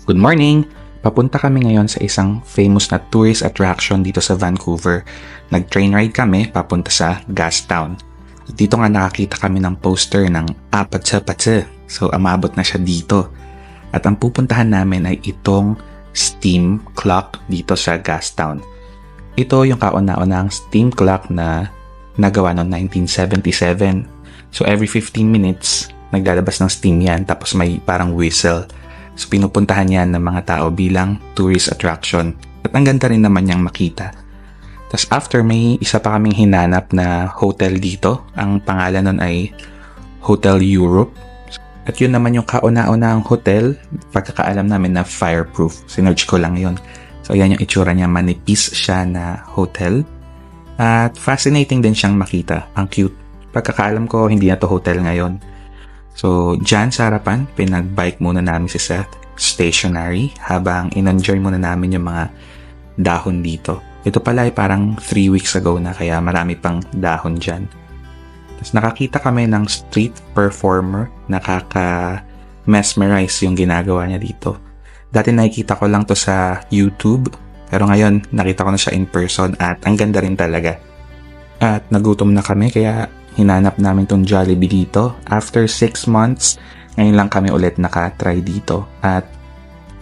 Good morning! Papunta kami ngayon sa isang famous na tourist attraction dito sa Vancouver. Nag-train ride kami papunta sa Gastown. At dito nga nakakita kami ng poster ng Apatsa-Patsa. So amabot na siya dito. At ang pupuntahan namin ay itong steam clock dito sa Gastown. Ito yung kauna-unang steam clock na nagawa noong 1977. So every 15 minutes, naglalabas ng steam yan tapos may parang whistle. So pinupuntahan yan ng mga tao bilang tourist attraction. At ang ganda rin naman niyang makita. Tapos after may isa pa kaming hinanap na hotel dito. Ang pangalan nun ay Hotel Europe. At yun naman yung kauna-unang hotel. Pagkakaalam namin na fireproof. Sinerge ko lang yun. So yan yung itsura niya. Manipis siya na hotel. At fascinating din siyang makita. Ang cute. Pagkakaalam ko hindi na to hotel ngayon. So, dyan sa harapan, pinag-bike muna namin si Seth, stationary, habang in-enjoy muna namin yung mga dahon dito. Ito pala ay parang 3 weeks ago na, kaya marami pang dahon dyan. Tapos nakakita kami ng street performer, nakaka-mesmerize yung ginagawa niya dito. Dati nakikita ko lang to sa YouTube, pero ngayon nakita ko na siya in person at ang ganda rin talaga. At nagutom na kami, kaya hinanap namin tong Jollibee dito. After 6 months, ngayon lang kami ulit naka-try dito. At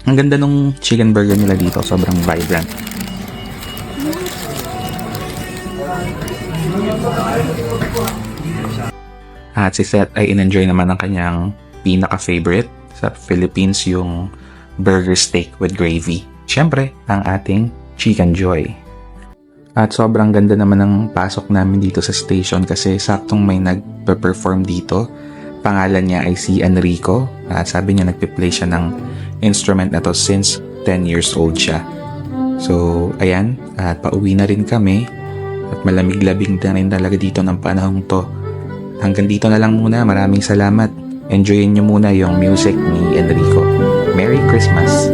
ang ganda nung chicken burger nila dito. Sobrang vibrant. At si Seth ay in-enjoy naman ang kanyang pinaka-favorite sa Philippines, yung burger steak with gravy. Siyempre, ang ating Chicken Joy. At sobrang ganda naman ng pasok namin dito sa station kasi saktong may nagpe-perform dito. Pangalan niya ay si Enrico. At sabi niya nagpe-play siya ng instrument na to since 10 years old siya. So, ayan. At pauwi na rin kami. At malamig-labing na rin talaga dito ng panahong to. Hanggang dito na lang muna. Maraming salamat. Enjoyin niyo muna yung music ni Enrico. Merry Christmas!